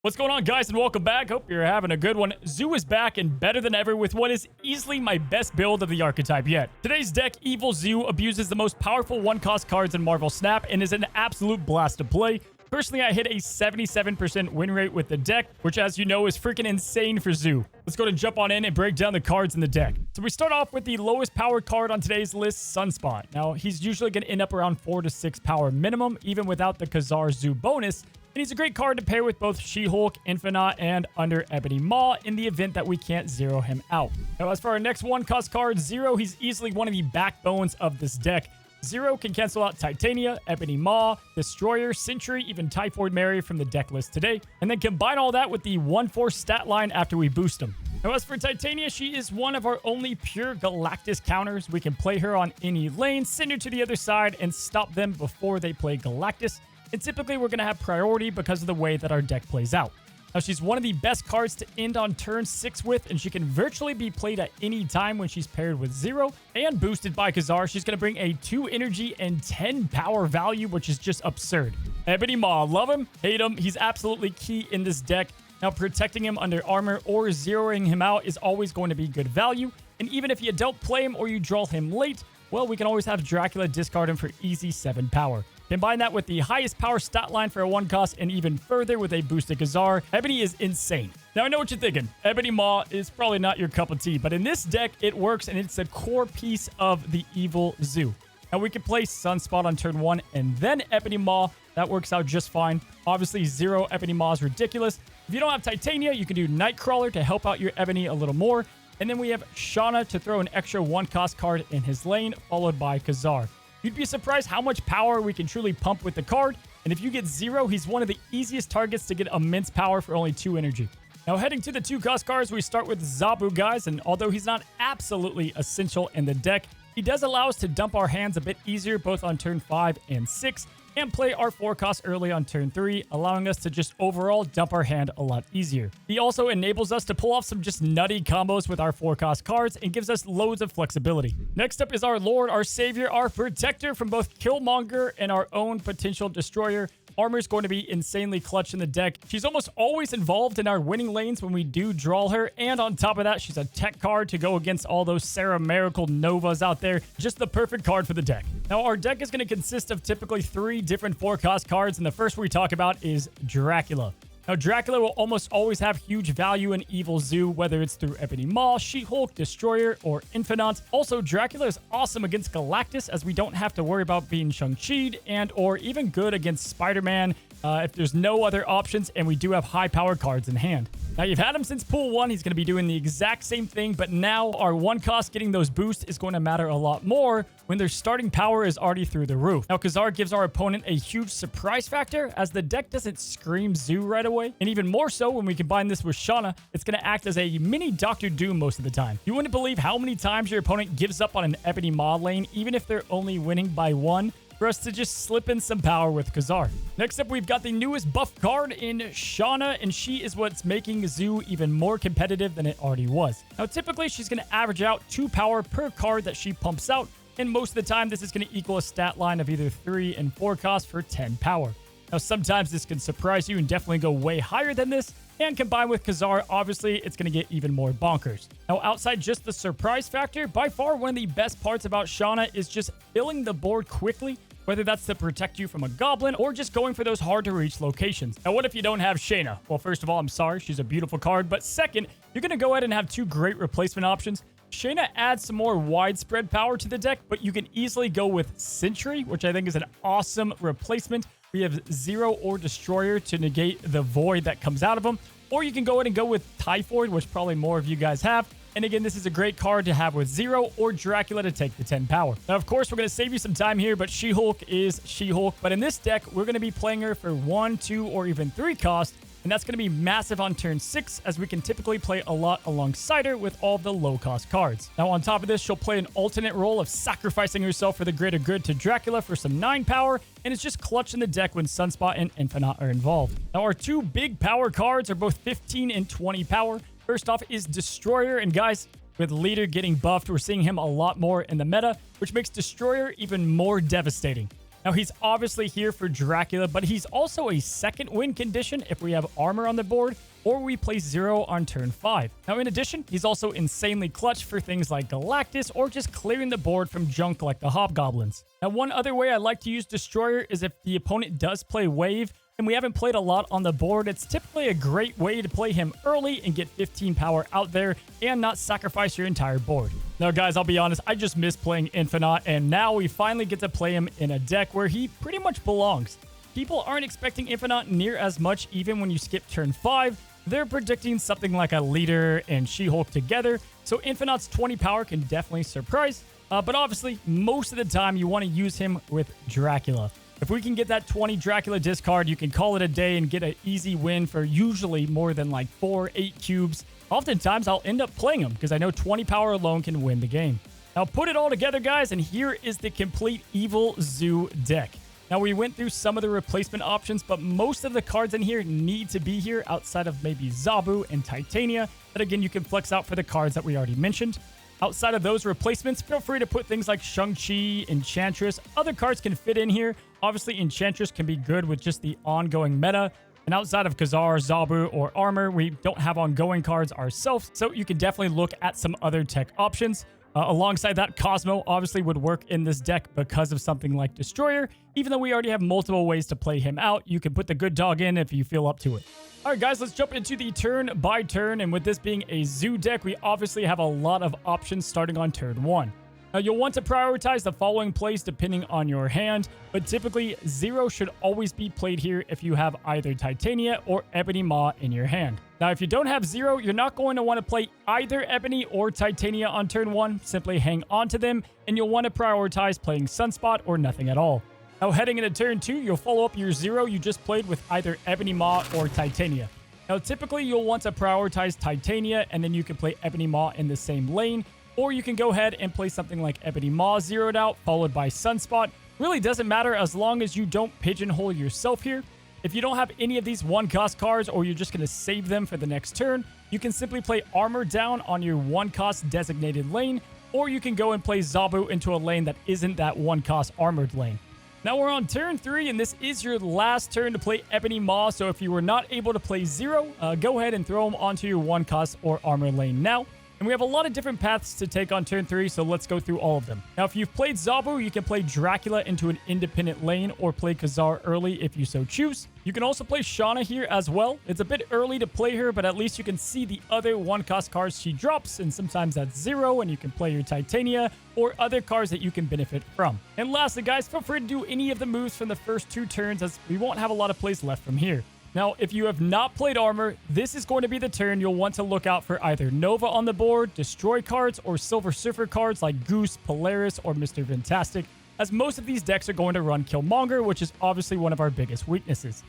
What's going on, guys, and welcome back. Hope you're having a good one. Zoo is back and better than ever with what is easily my best build of the archetype yet. Today's deck, Evil Zoo, abuses the most powerful one-cost cards in Marvel Snap and is an absolute blast to play. Personally, I hit a 77% win rate with the deck, which, as you know, is freaking insane for Zoo. Let's go and jump on in and break down the cards in the deck. So we start off with the lowest power card on today's list, Sunspot. Now, he's usually going to end up around 4 to 6 power minimum, even without the Ka-Zar Zoo bonus. And he's a great card to pair with both She-Hulk, Infinaut, and under Ebony Maw in the event that we can't zero him out. Now, as for our next one-cost card, Zero, he's easily one of the backbones of this deck. Zero can cancel out Titania, Ebony Maw, Destroyer, Sentry, even Typhoid Mary from the deck list today, and then combine all that with the 1/4 stat line after we boost him. Now, as for Titania, she is one of our only pure Galactus counters. We can play her on any lane, send her to the other side, and stop them before they play Galactus. And typically, we're going to have priority because of the way that our deck plays out. Now, she's one of the best cards to end on turn 6 with, and she can virtually be played at any time when she's paired with Zero. And boosted by Ka-Zar, she's going to bring a 2 energy and 10 power value, which is just absurd. Ebony Maw, love him, hate him, he's absolutely key in this deck. Now, protecting him under armor or zeroing him out is always going to be good value. And even if you don't play him or you draw him late, well, we can always have Dracula discard him for easy 7 power. Combine that with the highest power stat line for a 1-cost and even further with a boosted Ka-Zar. Ebony is insane. Now, I know what you're thinking. Ebony Maw is probably not your cup of tea, but in this deck, it works and it's a core piece of the Evil Zoo. Now, we can play Sunspot on turn 1 and then Ebony Maw. That works out just fine. Obviously, Zero Ebony Maw is ridiculous. If you don't have Titania, you can do Nightcrawler to help out your Ebony a little more. And then we have Shanna to throw an extra 1-cost card in his lane, followed by Ka-Zar. You'd be surprised how much power we can truly pump with the card, and if you get Zero, he's one of the easiest targets to get immense power for only 2 energy. Now, heading to the 2-cost cards, we start with Zabu, guys, and although he's not absolutely essential in the deck, he does allow us to dump our hands a bit easier both on turn 5 and 6, and play our 4-cost early on turn 3, allowing us to just overall dump our hand a lot easier. He also enables us to pull off some just nutty combos with our 4-cost cards and gives us loads of flexibility. Next up is our Lord, our Savior, our Protector from both Killmonger and our own potential Destroyer. Armor is going to be insanely clutch in the deck. She's almost always involved in our winning lanes when we do draw her, and on top of that, she's a tech card to go against all those Sarah Miracle Novas out there. Just the perfect card for the deck. Now, our deck is going to consist of typically 3 different 4-cost cards, and the first we talk about is Dracula. Now, Dracula will almost always have huge value in Evil Zoo, whether it's through Ebony Maw, She-Hulk, Destroyer, or Infinaut. Also, Dracula is awesome against Galactus, as we don't have to worry about being Shang-Chi'd and or even good against Spider-Man if there's no other options, and we do have high-power cards in hand. Now, you've had him since Pool 1. He's going to be doing the exact same thing, but now our 1-cost getting those boosts is going to matter a lot more when their starting power is already through the roof. Now, Ka-Zar gives our opponent a huge surprise factor, as the deck doesn't scream Zoo right away, and even more so when we combine this with Shanna, it's going to act as a mini Doctor Doom most of the time. You wouldn't believe how many times your opponent gives up on an Ebony Maw lane, even if they're only winning by 1, for us to just slip in some power with Ka-Zar. Next up, we've got the newest buff card in Shanna, and she is what's making Zoo even more competitive than it already was. Now, typically, she's going to average out 2 power per card that she pumps out, and most of the time, this is going to equal a stat line of either 3 and 4 cost for 10 power. Now, sometimes this can surprise you and definitely go way higher than this, and combined with Ka-Zar, obviously, it's going to get even more bonkers. Now, outside just the surprise factor, by far one of the best parts about Shanna is just filling the board quickly, whether that's to protect you from a goblin or just going for those hard-to-reach locations. Now, what if you don't have Shanna? Well, first of all, I'm sorry, she's a beautiful card, but second, you're going to go ahead and have 2 great replacement options. Shanna adds some more widespread power to the deck, but you can easily go with Sentry, which I think is an awesome replacement. We have Zero or Destroyer to negate the void that comes out of them, or you can go ahead and go with Typhoid, which probably more of you guys have. And again, this is a great card to have with Zero or Dracula to take the 10 power. Now, of course, we're going to save you some time here, but She-Hulk is She-Hulk. But in this deck, we're going to be playing her for 1, 2, or even 3 cost. And that's going to be massive on turn 6, as we can typically play a lot alongside her with all the low-cost cards. Now, on top of this, she'll play an alternate role of sacrificing herself for the greater good to Dracula for some 9 power, and it's just clutch in the deck when Sunspot and Infinaut are involved. Now, our 2 big power cards are both 15 and 20 power. First off is Destroyer, and guys, with Leader getting buffed, we're seeing him a lot more in the meta, which makes Destroyer even more devastating. Now, he's obviously here for Dracula, but he's also a second win condition if we have armor on the board or we place 0 on turn 5. Now, in addition, he's also insanely clutch for things like Galactus or just clearing the board from junk like the Hobgoblins. Now, one other way I like to use Destroyer is if the opponent does play Wave and we haven't played a lot on the board, it's typically a great way to play him early and get 15 power out there and not sacrifice your entire board. Now, guys, I'll be honest, I just miss playing Infinaut, and now we finally get to play him in a deck where he pretty much belongs. People aren't expecting Infinaut near as much even when you skip turn 5. They're predicting something like a Leader and She-Hulk together, so Infinaut's 20 power can definitely surprise, but obviously, most of the time, you want to use him with Dracula. If we can get that 20 Dracula discard, you can call it a day and get an easy win for usually more than like 4-8 cubes. Oftentimes, I'll end up playing him because I know 20 power alone can win the game. Now, put it all together, guys, and here is the complete Evil Zoo deck. Now, we went through some of the replacement options, but most of the cards in here need to be here outside of maybe Zabu and Titania. But again, you can flex out for the cards that we already mentioned. Outside of those replacements, feel free to put things like Shang-Chi, Enchantress. Other cards can fit in here. Obviously, Enchantress can be good with just the ongoing meta. And outside of Ka-Zar, Zabu, or Armor, we don't have ongoing cards ourselves, so you can definitely look at some other tech options. Alongside that, Cosmo obviously would work in this deck because of something like Destroyer. Even though we already have multiple ways to play him out, you can put the good dog in if you feel up to it. All right, guys, let's jump into the turn by turn. And with this being a Zoo deck, we obviously have a lot of options starting on turn 1. Now, you'll want to prioritize the following plays depending on your hand, but typically 0 should always be played here if you have either Titania or Ebony Maw in your hand. Now, if you don't have 0, you're not going to want to play either Ebony or Titania on turn 1. Simply hang on to them, and you'll want to prioritize playing Sunspot or nothing at all. Now, heading into turn 2, you'll follow up your 0 you just played with either Ebony Maw or Titania. Now, typically, you'll want to prioritize Titania, and then you can play Ebony Maw in the same lane, or you can go ahead and play something like Ebony Maw zeroed out, followed by Sunspot. Really doesn't matter as long as you don't pigeonhole yourself here. If you don't have any of these one-cost cards, or you're just going to save them for the next turn, you can simply play Armor down on your one-cost designated lane, or you can go and play Zabu into a lane that isn't that one-cost armored lane. Now we're on turn 3, and this is your last turn to play Ebony Maw, so if you were not able to play 0, go ahead and throw them onto your one-cost or armor lane now. And we have a lot of different paths to take on turn 3, so let's go through all of them. Now, if you've played Zabu, you can play Dracula into an independent lane or play Ka-Zar early if you so choose. You can also play Shanna here as well. It's a bit early to play her, but at least you can see the other one-cost cards she drops, and sometimes that's 0, and you can play your Titania or other cards that you can benefit from. And lastly, guys, feel free to do any of the moves from the first 2 turns, as we won't have a lot of plays left from here. Now, if you have not played Armor, this is going to be the turn you'll want to look out for either Nova on the board, Destroy cards, or Silver Surfer cards like Goose, Polaris, or Mr. Fantastic, as most of these decks are going to run Killmonger, which is obviously one of our biggest weaknesses.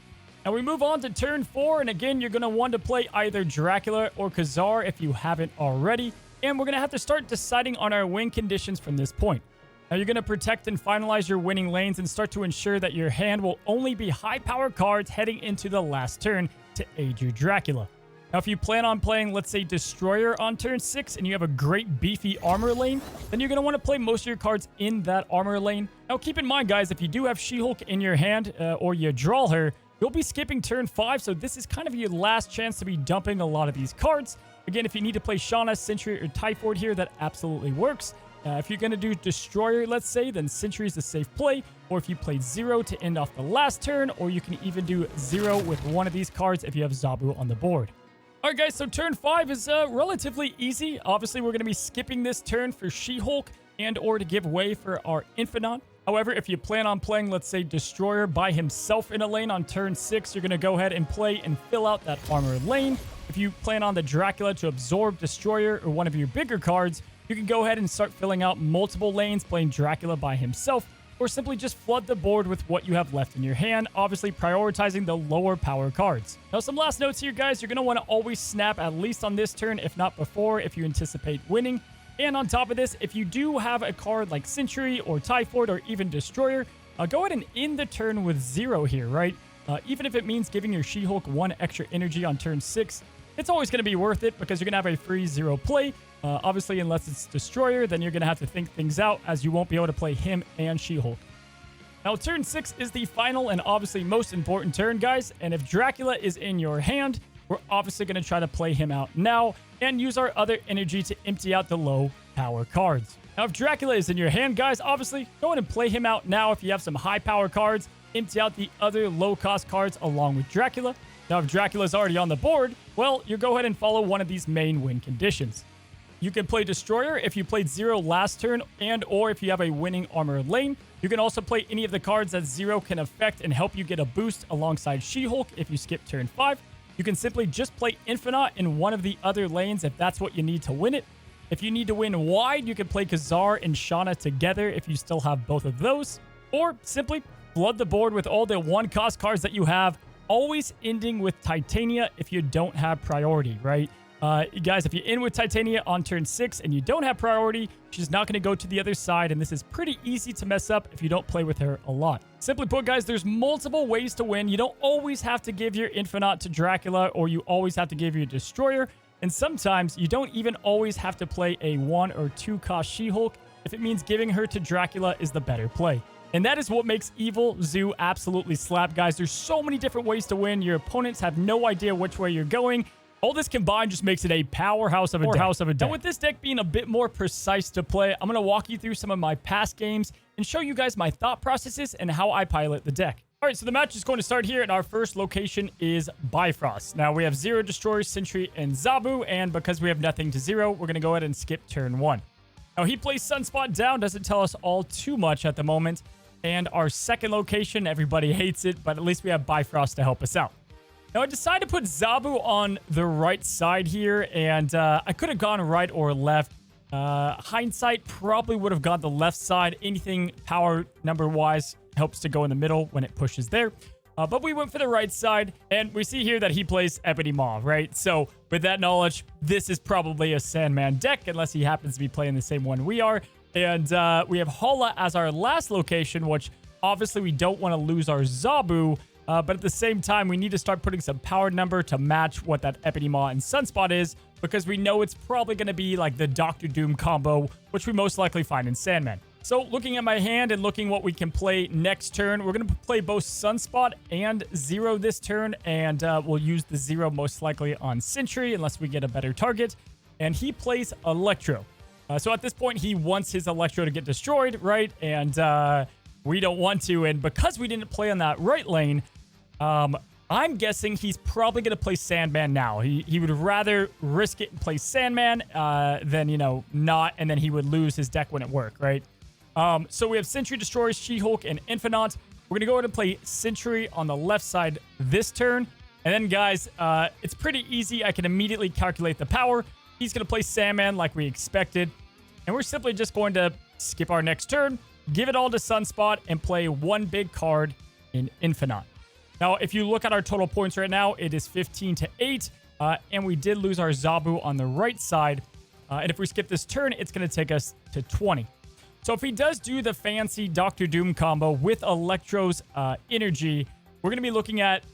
Now, we move on to turn 4, and again, you're going to want to play either Dracula or Ka-Zar if you haven't already, and we're going to have to start deciding on our win conditions from this point. Now, you're going to protect and finalize your winning lanes and start to ensure that your hand will only be high-power cards heading into the last turn to aid your Dracula. Now, if you plan on playing, let's say, Destroyer on turn 6 and you have a great beefy armor lane, then you're going to want to play most of your cards in that armor lane. Now, keep in mind, guys, if you do have She-Hulk in your hand or you draw her, you'll be skipping turn 5, so this is kind of your last chance to be dumping a lot of these cards. Again, if you need to play Shanna, Sentry, or Typhoid here, that absolutely works. If you're going to do Destroyer, let's say, then Sentry is a safe play. Or if you played 0 to end off the last turn, or you can even do 0 with one of these cards if you have Zabu on the board. All right, guys, so turn 5 is relatively easy. Obviously, we're going to be skipping this turn for She-Hulk and or to give way for our Infinaut. However, if you plan on playing, let's say, Destroyer by himself in a lane on turn 6, you're going to go ahead and play and fill out that armor lane. If you plan on the Dracula to absorb Destroyer or one of your bigger cards, you can go ahead and start filling out multiple lanes playing Dracula by himself, or simply just flood the board with what you have left in your hand, obviously prioritizing the lower power cards. Now, some last notes here, guys. You're going to want to always snap at least on this turn, if not before, if you anticipate winning. And on top of this, if you do have a card like Sentry or Typhoid or even Destroyer, go ahead and end the turn with 0 here, right? Even if it means giving your She-Hulk 1 extra energy on turn 6, it's always going to be worth it because you're going to have a free 0 play. Obviously, unless it's Destroyer, then you're going to have to think things out as you won't be able to play him and She-Hulk. Now, turn 6 is the final and obviously most important turn, guys. And if Dracula is in your hand, we're obviously going to try to play him out now and use our other energy to empty out the low power cards. Now, if Dracula is in your hand, guys, obviously go ahead and play him out now. If you have some high power cards, empty out the other low cost cards along with Dracula. Now, if Dracula is already on the board, well, you go ahead and follow one of these main win conditions. You can play Destroyer if you played 0 last turn and or if you have a winning armor lane. You can also play any of the cards that 0 can affect and help you get a boost alongside She-Hulk if you skip turn 5. You can simply just play Infinaut in one of the other lanes if that's what you need to win it. If you need to win wide, you can play Ka-Zar and Shanna together if you still have both of those. Or simply flood the board with all the 1-cost cards that you have, always ending with Titania if you don't have priority, right? Guys, if you end with Titania on turn 6 and you don't have priority, she's not going to go to the other side, and this is pretty easy to mess up if you don't play with her a lot. Simply put, guys, there's multiple ways to win. You don't always have to give your Infinaut to Dracula, or you always have to give your Destroyer, and sometimes you don't even always have to play a 1 or 2 cost She-Hulk if it means giving her to Dracula is the better play. And that is what makes Evil Zoo absolutely slap, guys. There's so many different ways to win. Your opponents have no idea which way you're going. All this combined just makes it a powerhouse of a deck. Now, with this deck being a bit more precise to play, I'm going to walk you through some of my past games and show you guys my thought processes and how I pilot the deck. All right, so the match is going to start here, and our first location is Bifrost. Now, we have 0 Destroyer, Sentry, and Zabu, and because we have nothing to 0, we're going to go ahead and skip turn 1. Now, he plays Sunspot down, doesn't tell us all too much at the moment. And our second location, everybody hates it, but at least we have Bifrost to help us out. Now, I decided to put Zabu on the right side here, and I could have gone right or left. Hindsight, probably would have gone the left side. Anything power number-wise helps to go in the middle when it pushes there. But we went for the right side, and we see here that he plays Ebony Maw, right? So, with that knowledge, this is probably a Sandman deck, unless he happens to be playing the same one we are. And we have Hala as our last location, which obviously we don't want to lose our Zabu. But at the same time, we need to start putting some power number to match what that Ebony Maw and Sunspot is, because we know it's probably going to be like the Doctor Doom combo, which we most likely find in Sandman. So looking at my hand and looking what we can play next turn, we're going to play both Sunspot and 0 this turn, and we'll use the 0 most likely on Sentry unless we get a better target. And he plays Electro. So at this point, he wants his Electro to get destroyed, right? And we don't want to. And because we didn't play on that right lane, I'm guessing he's probably going to play Sandman now. He would rather risk it and play Sandman than, you know, not, and then he would lose his deck when it worked, right? So we have Sentry, Destroyer, She-Hulk, and Infinaut. We're going to go ahead and play Sentry on the left side this turn. And then, guys, it's pretty easy. I can immediately calculate the power. He's going to play Sandman like we expected. And we're simply just going to skip our next turn, give it all to Sunspot, and play one big card in Infinaut. Now, if you look at our total points right now, it is 15-8. And we did lose our Zabu on the right side. And if we skip this turn, it's going to take us to 20. So if he does do the fancy Doctor Doom combo with Electro's energy, we're going to be looking at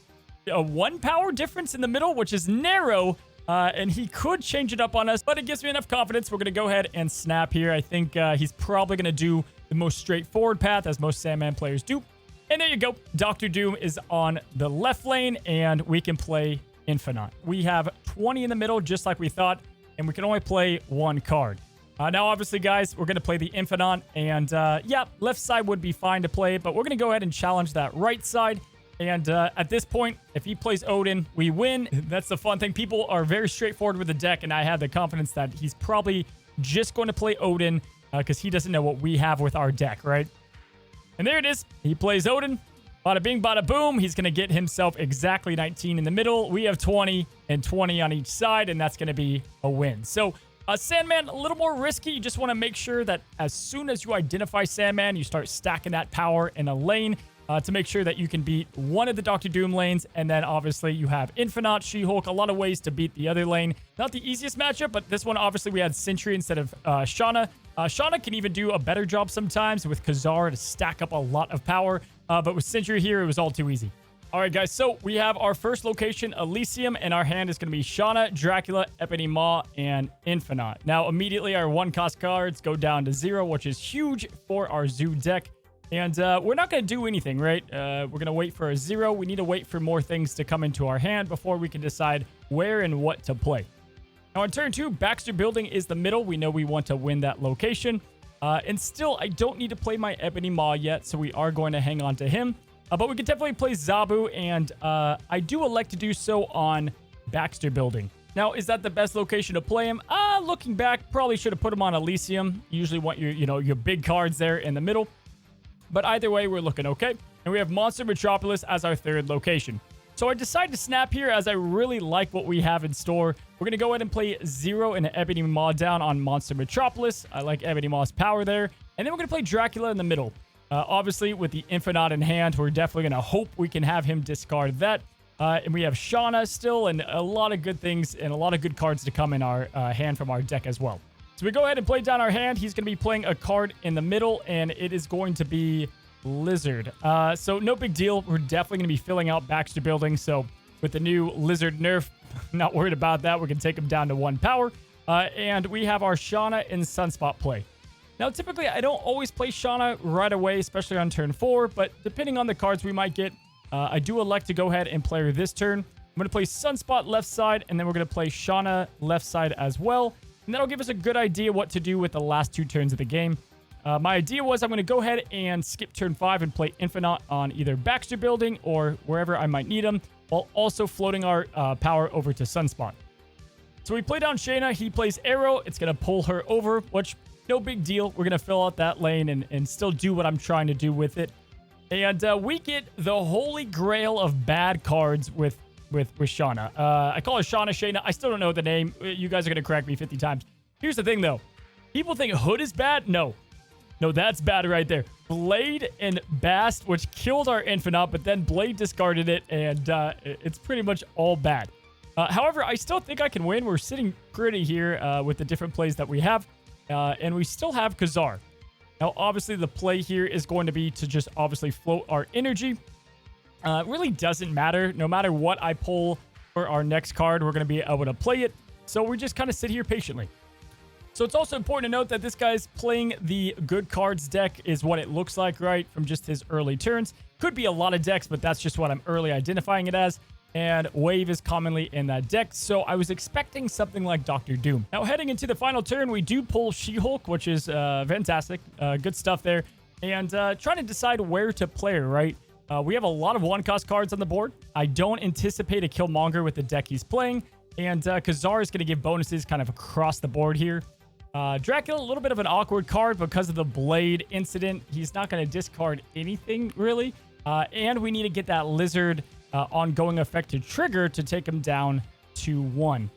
a 1 power difference in the middle, which is narrow. And he could change it up on us, but it gives me enough confidence. We're going to go ahead and snap here. I think he's probably going to do the most straightforward path, as most Sandman players do. And there you go. Doctor Doom is on the left lane, and we can play Infinaut. We have 20 in the middle, just like we thought, and we can only play 1 card. Now, obviously, guys, we're going to play the Infinaut, and yeah, left side would be fine to play, but we're going to go ahead and challenge that right side. And at this point, if he plays Odin, we win. That's the fun thing. People are very straightforward with the deck, and I have the confidence that he's probably just going to play Odin because he doesn't know what we have with our deck, right? And there it is. He plays Odin. Bada bing, bada boom. He's going to get himself exactly 19 in the middle. We have 20 and 20 on each side, and that's going to be a win. So Sandman, a little more risky. You just want to make sure that as soon as you identify Sandman, you start stacking that power in a lane. To make sure that you can beat one of the Doctor Doom lanes. And then obviously you have Infinaut, She-Hulk, a lot of ways to beat the other lane. Not the easiest matchup, but this one obviously we had Sentry instead of Shanna. Shanna can even do a better job sometimes with Ka-Zar to stack up a lot of power. But with Sentry here, it was all too easy. All right, guys, so we have our first location, Elysium, and our hand is going to be Shanna, Dracula, Ebony Maw, and Infinaut. Now, immediately our 1-cost cards go down to 0, which is huge for our Zoo deck. And we're not going to do anything, right? We're going to wait for a 0. We need to wait for more things to come into our hand before we can decide where and what to play. Now, on turn 2, Baxter Building is the middle. We know we want to win that location. And still, I don't need to play my Ebony Maw yet, so we are going to hang on to him. But we can definitely play Zabu, and I do elect to do so on Baxter Building. Now, is that the best location to play him? Looking back, probably should have put him on Elysium. You usually want your big cards there in the middle. But either way, we're looking okay. And we have Monster Metropolis as our third location. So I decided to snap here as I really like what we have in store. We're going to go ahead and play 0 and Ebony Maw down on Monster Metropolis. I like Ebony Maw's power there. And then we're going to play Dracula in the middle. Obviously, with the Infinaut in hand, we're definitely going to hope we can have him discard that. And we have Shanna still, and a lot of good things and a lot of good cards to come in our hand from our deck as well. So we go ahead and play down our hand. He's going to be playing a card in the middle, and it is going to be Lizard. So no big deal. We're definitely going to be filling out Baxter Building. So with the new Lizard nerf, not worried about that. We're going to take him down to 1 power. And we have our Shanna and Sunspot play. Now, typically, I don't always play Shanna right away, especially on turn 4. But depending on the cards we might get, I do elect to go ahead and play her this turn. I'm going to play Sunspot left side, and then we're going to play Shanna left side as well. And that'll give us a good idea what to do with the last 2 turns of the game. My idea was I'm going to go ahead and skip turn 5 and play Infinaut on either Baxter Building or wherever I might need them, while also floating our power over to Sunspot. So we play down Shanna. He plays Arrow. It's going to pull her over, which no big deal. We're going to fill out that lane and still do what I'm trying to do with it. And we get the holy grail of bad cards with Shanna. I call her Shanna. I still don't know the name. You guys are going to correct me 50 times. Here's the thing, though. People think Hood is bad. No, that's bad right there. Blade and Bast, which killed our Infinaut, but then Blade discarded it, and it's pretty much all bad. However, I still think I can win. We're sitting pretty here with the different plays that we have, and we still have Ka-Zar. Now, obviously, the play here is going to be to just obviously float our energy. It really doesn't matter. No matter what I pull for our next card, we're going to be able to play it. So we just kind of sit here patiently. So it's also important to note that this guy's playing the good cards deck is what it looks like, right? From just his early turns. Could be a lot of decks, but that's just what I'm early identifying it as. And Wave is commonly in that deck, so I was expecting something like Dr. Doom. Now, heading into the final turn, we do pull She-Hulk, which is fantastic. Good stuff there. And trying to decide where to play her, right? We have a lot of one-cost cards on the board. I don't anticipate a Killmonger with the deck he's playing. And Ka-Zar is going to give bonuses kind of across the board here. Dracula, a little bit of an awkward card because of the Blade incident. He's not going to discard anything, really. And we need to get that Lizard ongoing effect to trigger to take him down to 1.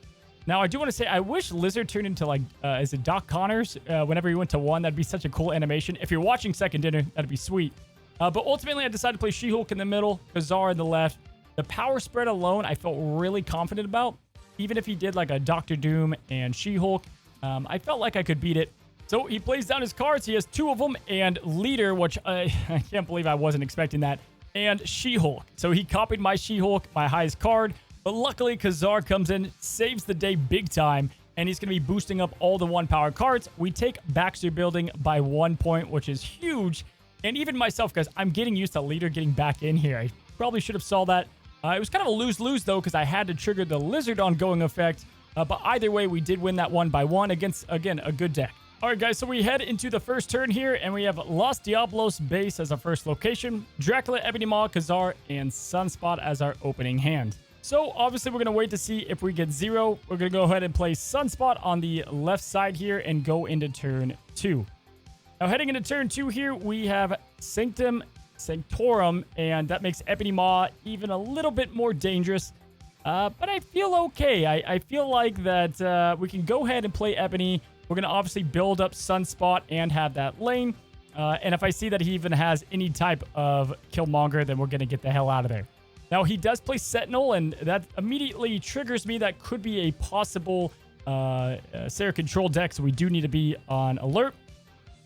Now, I do want to say, I wish Lizard turned into, like, is it Doc Connors? Whenever he went to 1, that'd be such a cool animation. If you're watching Second Dinner, that'd be sweet. But ultimately, I decided to play She-Hulk in the middle, Ka-Zar in the left. The power spread alone, I felt really confident about. Even if he did, like, a Dr. Doom and She-Hulk, I felt like I could beat it. So he plays down his cards. He has 2 of them, and Leader, which I can't believe I wasn't expecting that, and She-Hulk. So he copied my She-Hulk, my highest card. But luckily, Ka-Zar comes in, saves the day big time, and he's going to be boosting up all the 1-power cards. We take Baxter Building by 1 point, which is huge. And even myself, guys, I'm getting used to Leader getting back in here. I probably should have saw that. It was kind of a lose-lose, though, because I had to trigger the Lizard ongoing effect. But either way, we did win that 1 by 1 against, again, a good deck. All right, guys, so we head into the first turn here, and we have Los Diablos base as our first location, Dracula, Ebony Maw, Ka-Zar, and Sunspot as our opening hand. So, obviously, we're going to wait to see if we get 0. We're going to go ahead and play Sunspot on the left side here and go into turn 2. Now, heading into turn 2 here, we have Sanctum Sanctorum, and that makes Ebony Maw even a little bit more dangerous. But I feel okay. I feel like that we can go ahead and play Ebony. We're going to obviously build up Sunspot and have that lane. And if I see that he even has any type of Killmonger, then we're going to get the hell out of there. Now, he does play Sentinel, and that immediately triggers me. That could be a possible Sarah control deck, so we do need to be on alert.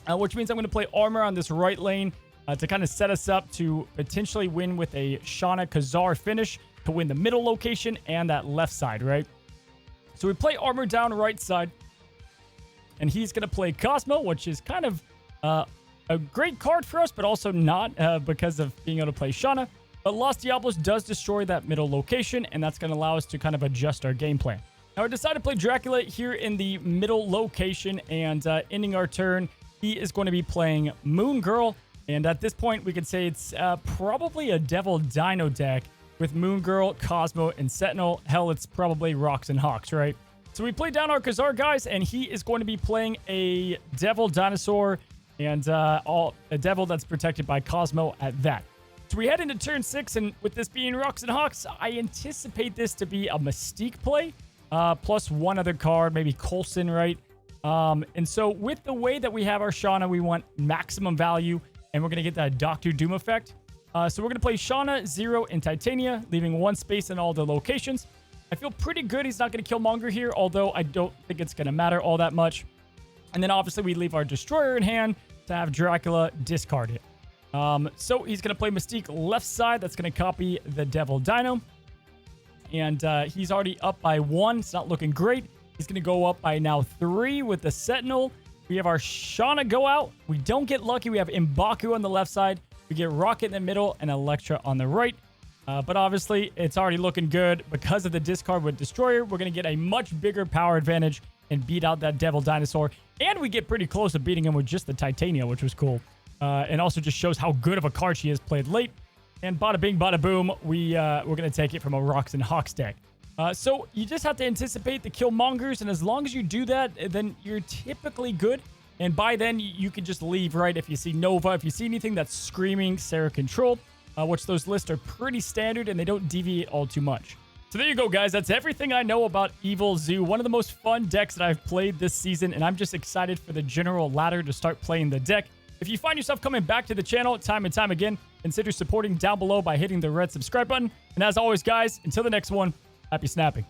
Which means I'm going to play Armor on this right lane to kind of set us up to potentially win with a Shanna Ka-Zar finish to win the middle location and that left side, right? So we play Armor down right side. And he's going to play Cosmo, which is kind of a a great card for us, but also not because of being able to play Shanna. But Los Diablos does destroy that middle location, and that's going to allow us to kind of adjust our game plan. Now, I decided to play Dracula here in the middle location, and ending our turn, he is going to be playing Moon Girl. And at this point, we could say it's probably a Devil Dino deck with Moon Girl, Cosmo, and Sentinel. Hell, it's probably Rocks and Hawks, right? So we played down our Ka-Zar, guys, and he is going to be playing a Devil Dinosaur and a Devil that's protected by Cosmo at that. So we head into turn 6, and with this being Rocks and Hawks, I anticipate this to be a Mystique play, plus one other card, maybe Coulson, right? And so with the way that we have our Shanna, we want maximum value, and we're going to get that Doctor Doom effect. So we're going to play Shanna, Zero, and Titania, leaving one space in all the locations. I feel pretty good he's not going to kill Monger here, although I don't think it's going to matter all that much. And then obviously we leave our Destroyer in hand to have Dracula discard it. So he's going to play Mystique left side. That's going to copy the Devil Dino. And he's already up by 1. It's not looking great. He's going to go up by now 3 with the Sentinel. We have our Shanna go out. We don't get lucky. We have M'Baku on the left side. We get Rocket in the middle and Elektra on the right. But obviously, it's already looking good. Because of the discard with Destroyer, we're going to get a much bigger power advantage and beat out that Devil Dinosaur. And we get pretty close to beating him with just the Titania, which was cool. And also just shows how good of a card she is played late. And bada bing, bada boom, we're going to take it from a Rocks and Hawks deck. So you just have to anticipate the Killmongers, and as long as you do that, then you're typically good. And by then, you can just leave, right? If you see Nova, if you see anything that's screaming Sarah Control, which those lists are pretty standard, and they don't deviate all too much. So there you go, guys. That's everything I know about Evil Zoo. One of the most fun decks that I've played this season, and I'm just excited for the general ladder to start playing the deck. If you find yourself coming back to the channel time and time again, consider supporting down below by hitting the red subscribe button. And as always, guys, until the next one, happy snapping.